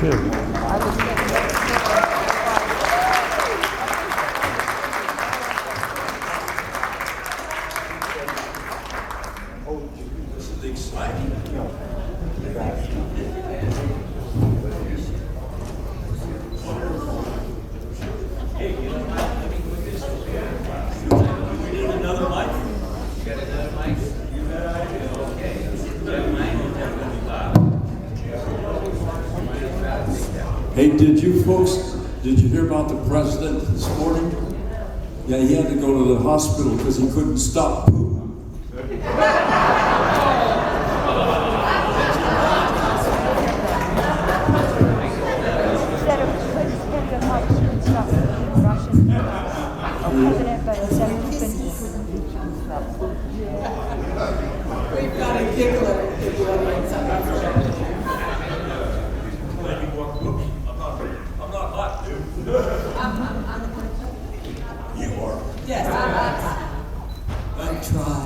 This is exciting. Hey, you know, let me put this over here. We need another mic. You got another mic? You got an idea? Okay. Yeah, mine is definitely loud. Hey, did you hear about the president this morning? Yeah, he had to go to the hospital because he couldn't stop pooping. We've got a giggler in the audience. I'm not hot, dude. You are. Yes, I try.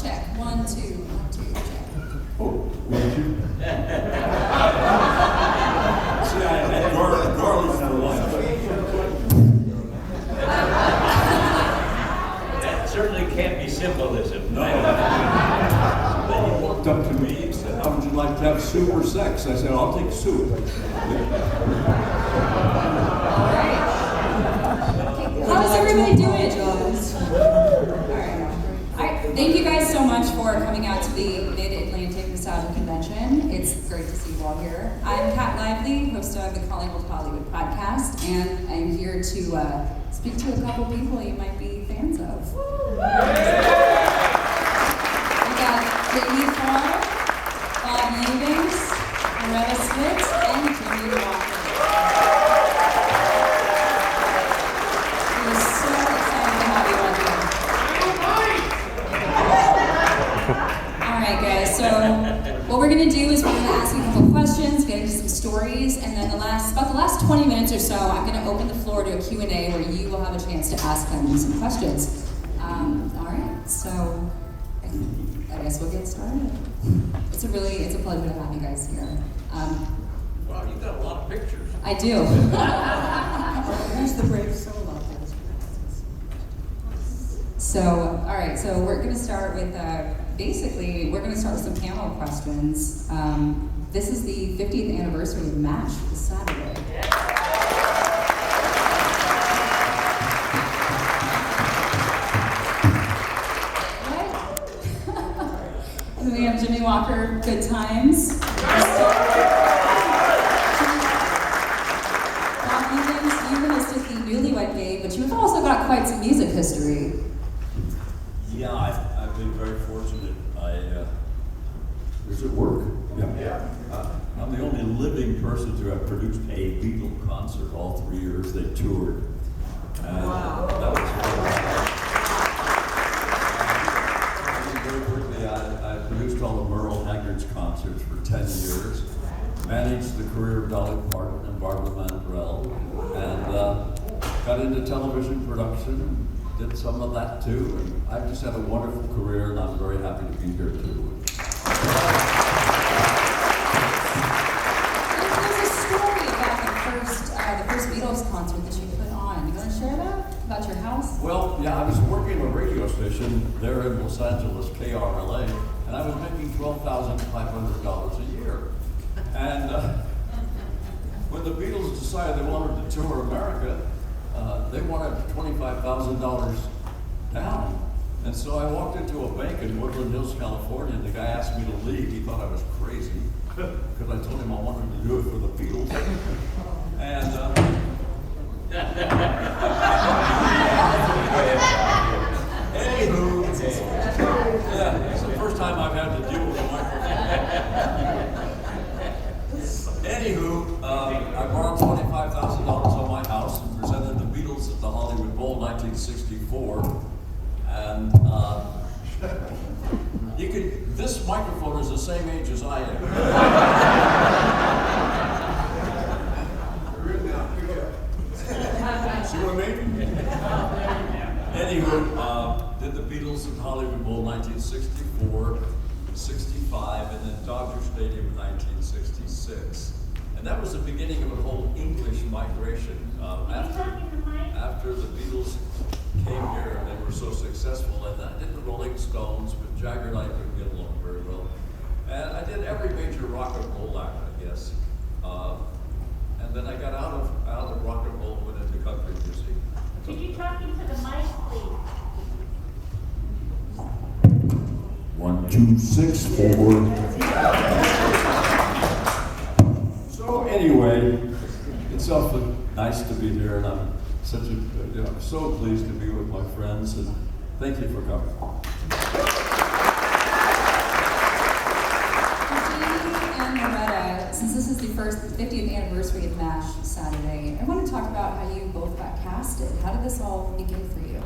Check. 1, 2, 1, 2, check. Oh, would you? See, I had garlic for lunch. That certainly can't be symbolism. No. Then he walked up to me and said, "How would you like to have soup or sex?" I said, "I'll take soup." How's everybody doing? Alright. Thank you guys so much for coming out to the Mid-Atlantic Nostalgia Convention. It's great to see you all here. I'm Kat Lively, host of the Collingwood Hollywood podcast, and I'm here to speak to a couple people you might be fans of. We got Jimmie, Farr Eubanks, Loretta Swit, and Jimmie Walker. We're so excited to have you all here. All right, guys. So what we're gonna do is we're gonna ask you a couple questions, get into some stories, and then about the last 20 minutes or so, I'm gonna open the floor to a Q&A where you will have a chance to ask them some questions. All right. So I guess we'll get started. It's a pleasure to have you guys here. Wow, you got a lot of pictures. I do. Who's the brave soul out there? So, all right, so we're going to start with, we're going to start with some panel questions. This is the 50th anniversary of MANC this Saturday. What? And we have Jimmie Walker, Good Times. You've hosted the Newlywed Game, but you've also got quite some music history. Yeah, I've been very fortunate. Does it work? Yeah. I'm the only living person to have produced a Beatle concert all 3 years they toured. And Wow. That was very quickly, I produced all of Merle Haggard's concerts for 10 years, managed the career of Dolly Parton and Barbara Mandrell, and got into television production, did some of that too, and I've just had a wonderful career, and I'm very happy to be here too. There's a story about the first Beatles concert that you put on. You want to share that? About your house? Well, yeah, I was working at a radio station there in Los Angeles, KRLA, and I was making $12,500 a year. And when the Beatles decided they wanted to tour America, they wanted $25,000 down. And so I walked into a bank in Woodland Hills, California, and the guy asked me to leave. He thought I was crazy because I told him I wanted to do it for the Beatles. And anywho, yeah, it's the first time I've had to deal with a microphone. Anywho, I borrowed $25,000 on my house and presented the Beatles at the Hollywood Bowl 1964. And this microphone is the same age as I am. See what I mean? Anywho, did the Beatles at Hollywood Bowl 1964. 1965, and then Dodger Stadium in 1966. And that was the beginning of a whole English migration. After the Beatles came here and they were so successful, and I did the Rolling Stones, but Jagger and I couldn't get along very well. And I did every major rock and roll act, I guess. And then I got out of rock and roll and went into country music. Could you talk into the mic, please? 1, 2, 6, 4. So anyway, it's awfully nice to be here, and I'm I'm so pleased to be with my friends, and thank you for coming. Jimmie and Loretta, since this is the 50th anniversary of MASH Saturday, I want to talk about how you both got casted. How did this all begin for you?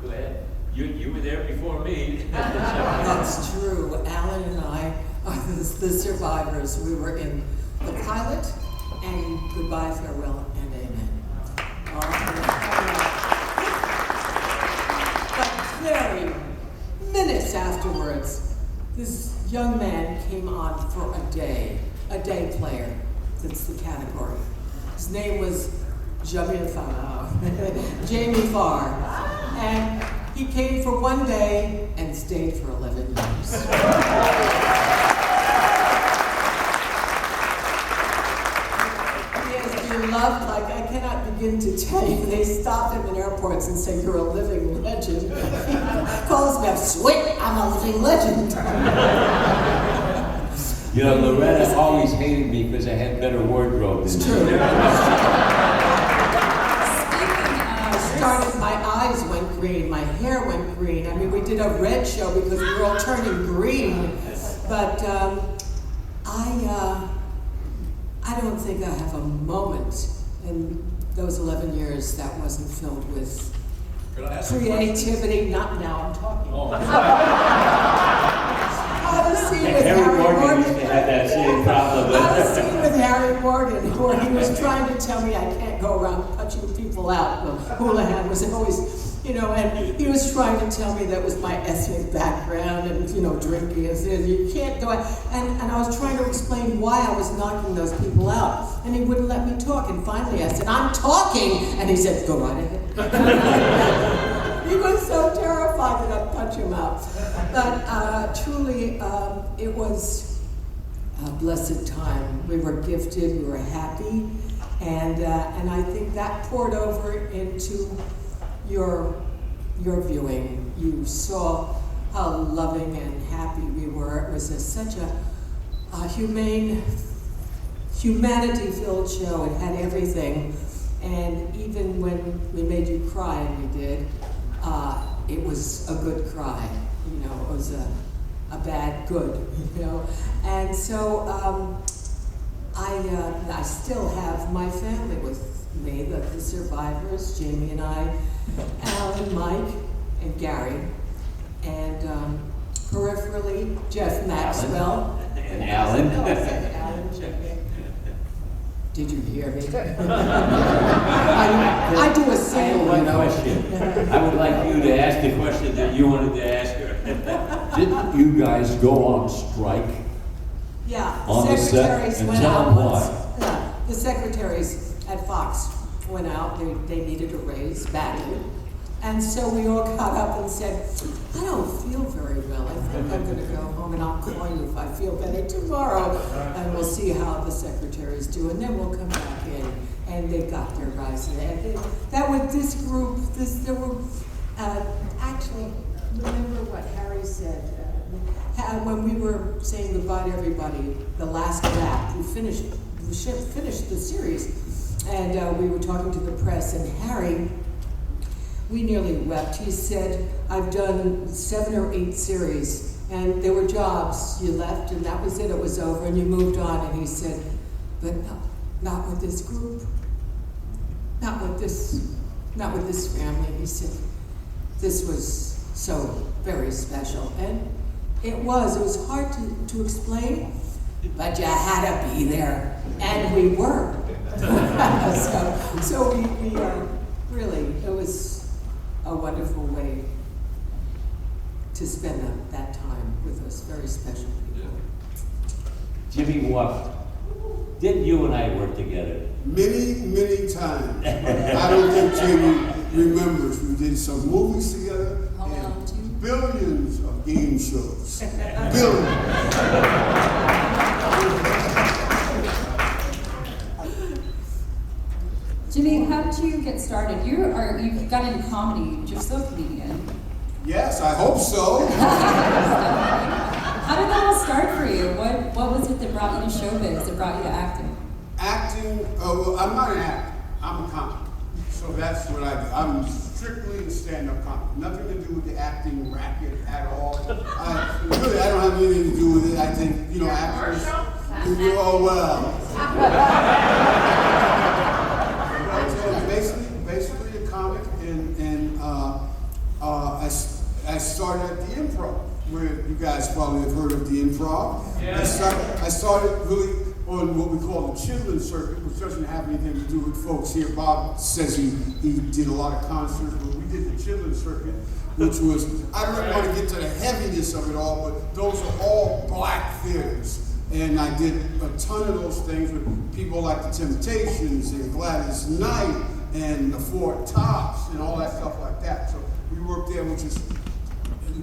Go ahead. You were there before me. That's true. Alan and I are the survivors. We were in the pilot and Goodbye, Farewell, and Amen. But very minutes afterwards, this young man came on for a day player. That's the category. His name was Jimmie Farr. And he came for one day and stayed for 11 years. He has been loved like I cannot begin to tell you. They stop him in airports and say, "You're a living legend." He calls me up, "Swit, I'm a living legend." You know, Loretta always hated me because I had better wardrobe than It's she true. did. My eyes went green, my hair went green. I mean, we did a red show because we were all turning green. But I don't think I have a moment in those 11 years that wasn't filled with Could I ask a question? creativity. Not now, I'm talking. Oh. I had a scene with Harry Harry Morgan Morgan. used to have that same problem. I had a scene with Harry Morgan where he was trying to tell me I can't go around punching people out. The Houlihan was always, and he was trying to tell me that was my ethnic background and, drinking. And said, you can't go out. And I was trying to explain why I was knocking those people out. And he wouldn't let me talk. And finally I said, "I'm talking." And he said, "Go right ahead." He was so terrified that I'd punch him out. But truly, it was a blessed time. We were gifted, we were happy, and I think that poured over into your viewing. You saw how loving and happy we were. It was such a humanity-filled show. It had everything, and even when we made you cry, and we did, it was a good cry. It was a bad good, And so I still have my family with me, the survivors, Jamie and I, Alan, Mike, and Gary, and peripherally, Jeff Maxwell. And Alan. I said Alan, Jamie. Did you hear me? I do a I single, have one question. I would like you to ask the question that you wanted to ask her. Didn't you guys go on strike? Yeah, On the set, secretaries and went tell out them once. why. Yeah, the secretaries at Fox went out. They needed a raise badly. And so we all got up and said, "I don't feel very well. I think I'm going to go home and I'll call you if I feel better tomorrow. And we'll see how the secretaries do. And then we'll come back in." And they got their rise. And that was this group, there were, actually, remember what Harry said, when we were saying goodbye to everybody, the last lap, we finished the series, and we were talking to the press, and Harry, we nearly wept. He said, "I've done 7 or 8 series, and there were jobs. You left, and that was it. It was over, and you moved on." And he said, "But not with this group, not with this family." He said, "This was so very special." And it was hard to explain, but you had to be there, and we were. so we really, it was a wonderful way to spend that time with us. Jimmie walked. Didn't you and I work together? Many, many times. I don't think Jimmie remembers. We did some movies together Home Alone and 2? billions of game shows. Billions. Jimmie, how did you get started? You got into comedy. You're still a comedian. Yes, I hope so. How did that all start for you? What was it that brought you to showbiz, that brought you to acting? Acting, well, I'm not an actor. I'm a comic. So that's what I do. I'm strictly a stand-up comic. Nothing to do with the acting racket at all. Really, I don't have anything to do with it. I think, actors. Oh, well. Basically a comic, and I started at the Improv, where you guys probably have heard of the Improv. Yeah. I started really on what we call the Chitlin circuit, which doesn't have anything to do with folks here. Bob says he did a lot of concerts, but we did the Chitlin circuit, which was, I don't want to get to the heaviness of it all, but those are all black theaters. And I did a ton of those things with people like the Temptations and Gladys Knight and the Four Tops and all that stuff like that. So we worked there, which is,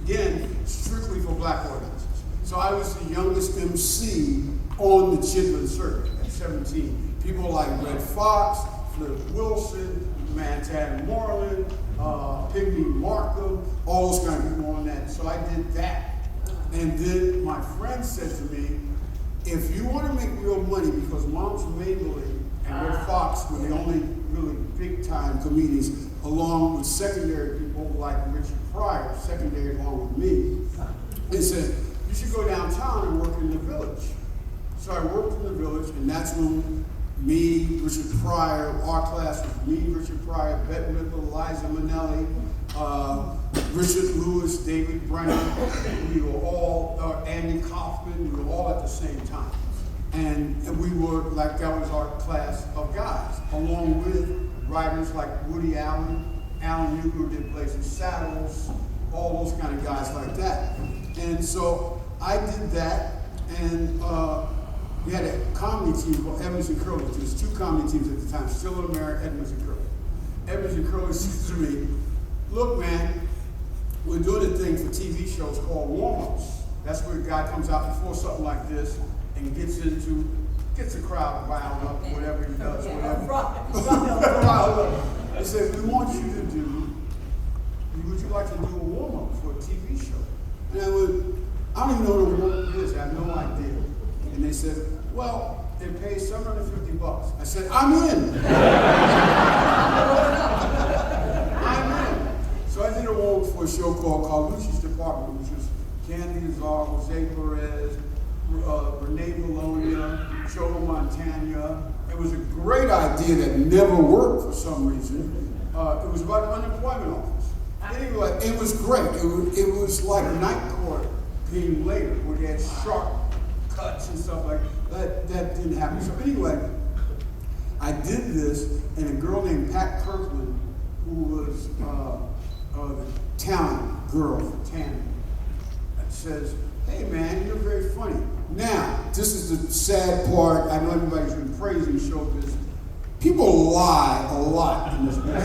again, strictly for black audiences. So I was the youngest MC on the Chitlin circuit at 17. People like Red Fox, Flip Wilson, Mantan Moreland, Pygmy Markham, all those kind of people on that. So I did that. And then my friend said to me, if you want to make real money, because Moms Maybelline and Red Fox were the only really big-time comedians, along with secondary people like Richard Pryor, secondary along with me, they said, you should go downtown and work in the Village. So I worked in the Village, and that's when me, Richard Pryor, our class was me, Richard Pryor, Bette Midler, Liza Minnelli, Richard Lewis, David Brennan, we were all, Andy Kaufman, we were all at the same time. And we were, like, that was our class of guys, along with writers like Woody Allen, Alan Eubanks did Blazing Saddles, all those kind of guys like that. And so I did that, and we had a comedy team called Evans and Curly. There's two comedy teams at the time, still in America, Evans and Curly. Evans and Curly said to me, look, man, we're doing a thing for TV shows called warm-ups. That's where a guy comes out before something like this and gets the crowd riled up, whatever he does, whatever. I said, we want you to do, would you like to do a warm-up for a TV show? And I went, I don't even know what a warm-up is, I have no idea. And they said, well, they pay $750. I said, I'm in. I'm in. So I did a warm-up for a show called Carlucci's Department, which was Candy Azar, Jose Perez, Renee Bologna, Joe Montana. It was a great idea that never worked for some reason. It was about an unemployment office. Anyway, it was great. It was like Night Court came later, where they had sharp cuts and stuff like that. That didn't happen. So anyway, I did this, and a girl named Pat Kirkland, who was the talent girl for Tanner, says, hey man, you're very funny. Now, this is the sad part. I know everybody's been praising showbiz. People lie a lot in this business.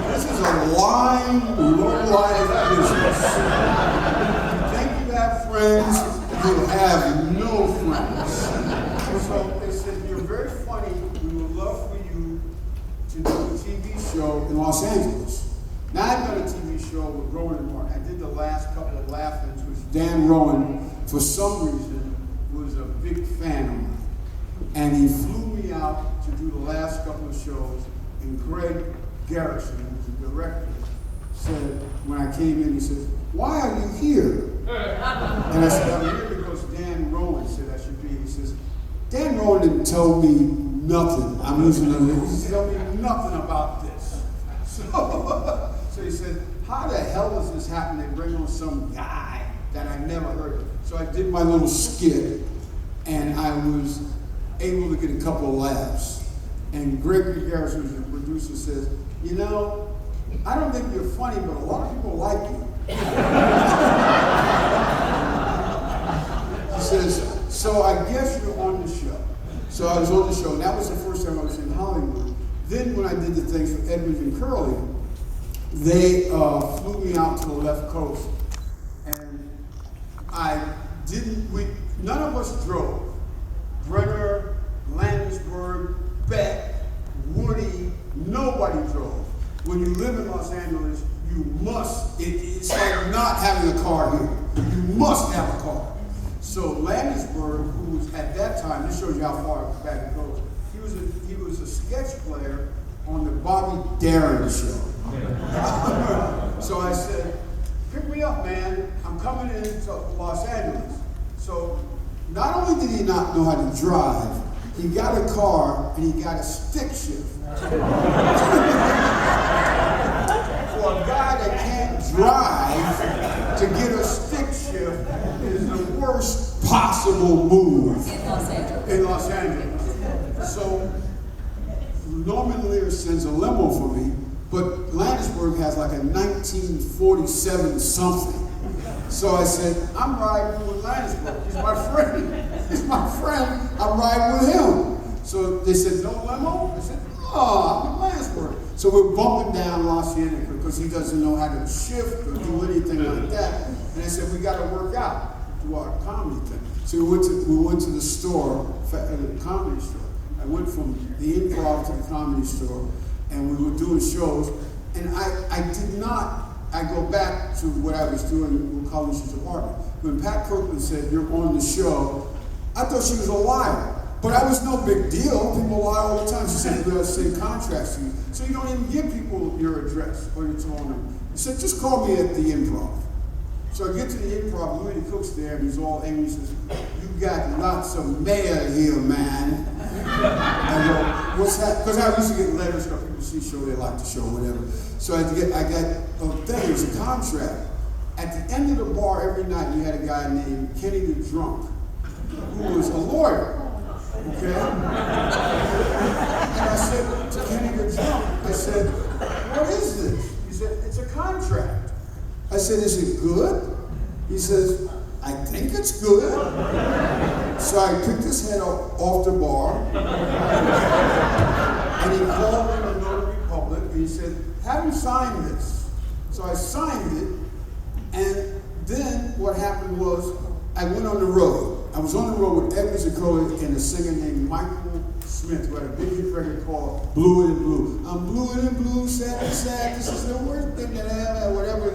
This is a lying, low-life business. You think you have friends, you have no friends. So they said, you're very funny. We would love for you to do a TV show in Los Angeles. Now, I've done a TV show with Rowan and Martin. I did the last couple of Laugh-Ins, which Dan Rowan, for some reason, was a big fan of mine. And he flew me out to do the last couple of shows, and Greg Garrison, who was the director, said, when I came in, he said, why are you here? And I said, I'm here because Dan Rowan said I should be. He says, Dan Rowan didn't tell me nothing. I'm using it. He didn't tell me nothing about this. So he said, how the hell does this happen? They bring on some guy that I never heard of. So I did my little skit, and I was able to get a couple of laughs. And Gregory Garrison, who's the producer, says, you know, I don't think you're funny, but a lot of people like you. I was on the show. And that was the first time I was in Hollywood. Then when I did the things for Edmund and Curly, they flew me out to the left coast. And none of us drove. Brenner, Landisburg, Beck, Woody, nobody drove. When you live in Los Angeles, you must, it's like not having a car here. You must have a car. So Landisburg, who was at that time, this shows you how far back it goes, he was a sketch player on the Bobby Darin show. So I said, pick me up, man. I'm coming into Los Angeles. So not only did he not know how to drive, he got a car and he got a stick shift. For a guy that can't drive to get a stick shift is the worst possible move in Los Angeles. So Norman Lear sends a limo for me, but Landisburg has like a 1947 something. So I said, I'm riding with Landisburg. He's my friend. He's my friend. I'm riding with him. So they said, no limo? I said, I'm in Landisburg. So we're bumping down La Cienega because he doesn't know how to shift or do anything like that. And I said, we got to work out, do our comedy thing. So we went to the store, the comedy store. I went from the Improv to the comedy store, and we were doing shows. And I go back to what I was doing with Collins' apartment. When Pat Kirkland said, you're on the show, I thought she was a liar. But I was no big deal. People lie all the time. She said, we're going to send contracts to you. So you don't even give people your address or your phone number. He said, just call me at the Improv. So I get to the Improv, Louis Cook's there, and he's all angry. He says, you got lots of mail here, man. I go, what's that? Because I used to get letters from people see show, they like the show, whatever. So I got a thing, it was a contract. At the end of the bar every night, you had a guy named Kenny the Drunk, who was a lawyer. Okay? And I said to Kenny the Drunk, I said, what is this? He said, it's a contract. I said, is it good? He says, I think it's good. So I picked his head off the bar, and he called in the Notary Public, and he said, have him sign this. So I signed it, and then what happened was, I went on the road. I was on the road with Edwin Zakola and a singer named Michael Smith, who had a big hit record called Blue and Blue. I'm blue and blue, sad and sad, this is the worst thing that I have, whatever.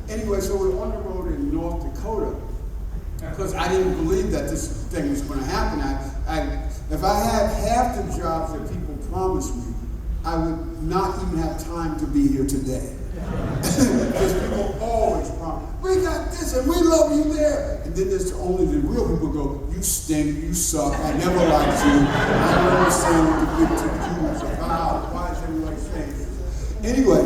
Anyway, so we're on the road in North Dakota, because I didn't believe that this thing was going to happen. If I had half the jobs that people promised me, I would not even have time to be here today. Because people always promise, we got this and we love you there. And then there's only the real people go, you stink, you suck, I never liked you. I don't understand what the big two is about. Why is everybody saying this? Anyway,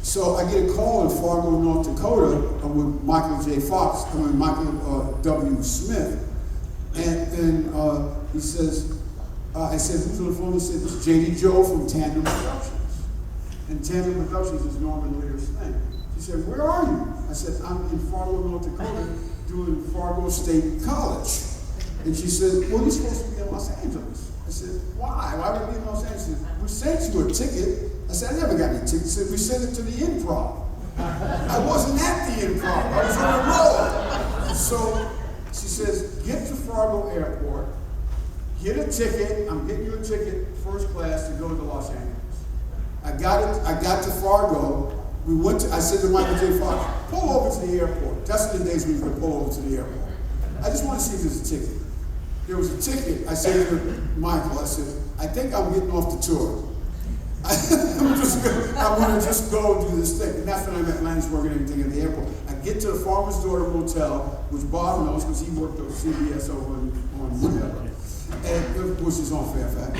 so I get a call in Fargo, North Dakota with Michael J. Fox, Michael W. Smith. And he says, I said, who's on the phone? He said, it's J.D. Joe from Tandem Productions. And Tandem Productions is Norman Lear's thing. She said, where are you? I said, I'm in Fargo, North Dakota, doing Fargo State College. And she said, well, you're supposed to be in Los Angeles. I said, why? Why would I be in Los Angeles? She said, we sent you a ticket. I said, I never got any tickets. She said, we sent it to the Improv. I wasn't at the Improv. I was on the road. So she says, get to Fargo Airport, get a ticket. I'm getting you a ticket, first class, to go to Los Angeles. I got to Fargo. I said to Michael J. Fox, pull over to the airport. That's the days we could pull over to the airport. I just want to see if there's a ticket. There was a ticket. I said to Michael, I said, I think I'm getting off the tour. I want to just go and do this thing. And that's when I met Landisburg and everything at the airport. I get to the Farmer's Daughter Motel, which Bob knows because he worked at CBS over on whatever, which is on Fairfax.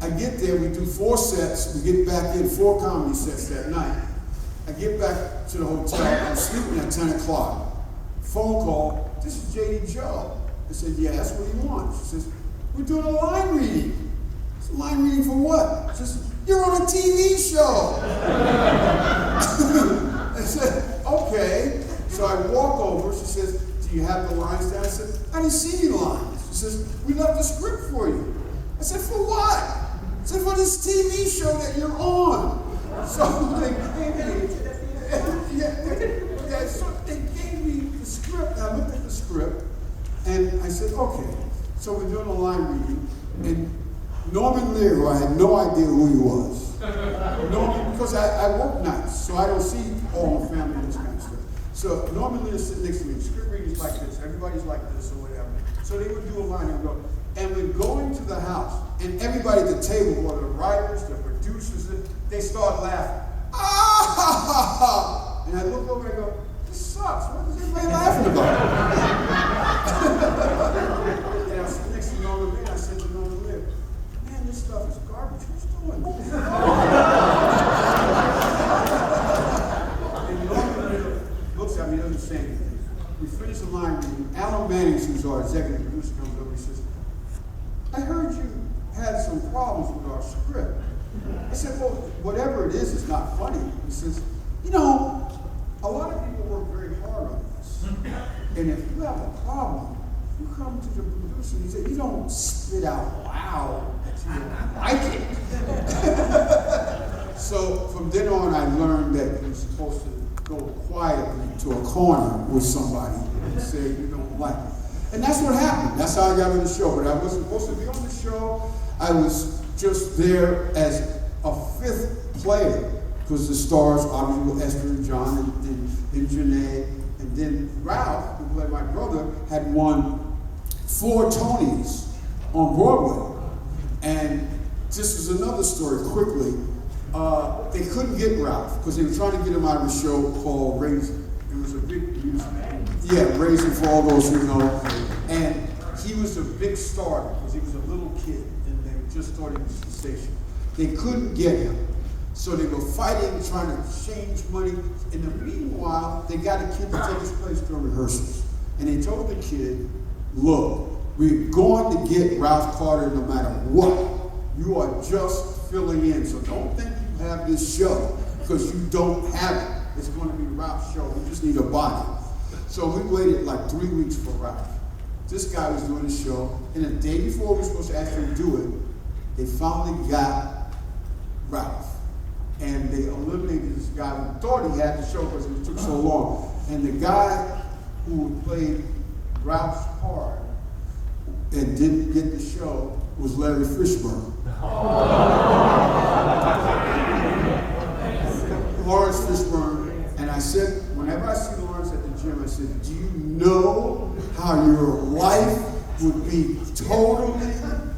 I get there, we do 4 sets, we get back in 4 comedy sets that night. I get back to the hotel, I'm sleeping at 10 o'clock. Phone call, this is J.D. Joe. I said, yeah, that's what he wants. She says, we're doing a line reading. I said, line reading for what? She says, you're on a TV show. I said, okay. So I walk over, she says, do you have the lines down? I said, I didn't see any lines. She says, we left the script for you. I said, for what? I said, for this TV show that you're on. So they gave me the script. I looked at the script, and I said, okay. So we're doing a line reading, and Norman Lear, who I had no idea who he was. Norman, because I work nights, so I don't see all my family and this kind of stuff. So Norman Lear sitting next to me. Script reading's like this. Everybody's like this or whatever. So they would do a line and go, and we'd go into the house, and everybody at the table, whether the writers, the producers, they start laughing. Ah! And I look over and I go, this sucks. What is everybody laughing about? And I was next to Norman Lear, I said to Norman Lear, man, this stuff is garbage. Who's doing this? And Norman Lear looks at me, doesn't say anything. We finish the line reading. Alan Mannings, who's our executive producer, comes over and says, I heard you had some problems with our script. I said, well, whatever it is not funny. He says, you know, a lot of people work very hard on this. And if you have a problem, you come to the producer and he said, you don't spit out loud that you don't like it. So from then on, I learned that you're supposed to go quietly to a corner with somebody and say you don't like it. And that's what happened. That's how I got on the show. But I wasn't supposed to be on the show. I was just there as a fifth player, because the stars obviously were Esther and John and Janae, and then Ralph, who played my brother, had won 4 Tonys on Broadway. And this is another story quickly. They couldn't get Ralph because they were trying to get him out of a show called Raisin. It was a big music. Yeah, Raisin for all those who know. And he was a big star because he was a little kid and they just thought he was sensational. They couldn't get him. So they were fighting, trying to change money. In the meanwhile, they got a kid to take his place during rehearsals. And they told the kid, look, we're going to get Ralph Carter no matter what. You are just filling in. So don't think you have this show because you don't have it. It's going to be Ralph's show. We just need a body. So we waited like 3 weeks for Ralph. This guy was doing the show, and the day before we were supposed to actually do it, they finally got Ralph. And they eliminated this guy who thought he had the show because it took so long. And the guy who played Ralph's part and didn't get the show was Larry Fishburne. Lawrence Fishburne. And I said, whenever I see Lawrence at the gym, I said, do you know how your life would be totally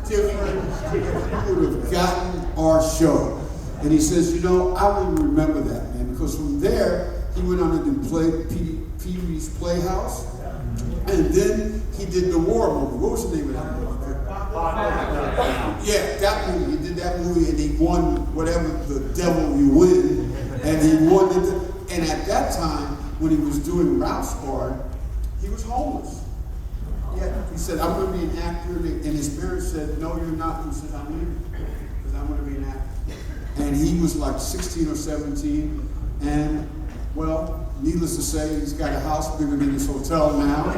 different if you would have gotten our show? And he says, you know, I will remember that, man, because from there, he went on to do Pee-wee's Playhouse, and then he did the war movie. What was the name of that movie? Yeah, that movie. He did that movie, and he won whatever the devil you win, and he won it. And at that time, when he was doing Ralph's part, he was homeless. Yeah, he said, I'm going to be an actor, and his parents said, no, you're not. He said, I'm leaving, because I'm going to be an actor. And he was like 16 or 17, and well, needless to say, he's got a house bigger than his hotel now.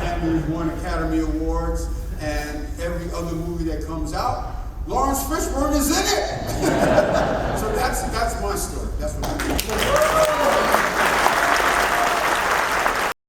And he's won Academy Awards, and every other movie that comes out, Lawrence Fishburne is in it. So that's my story. That's what I mean.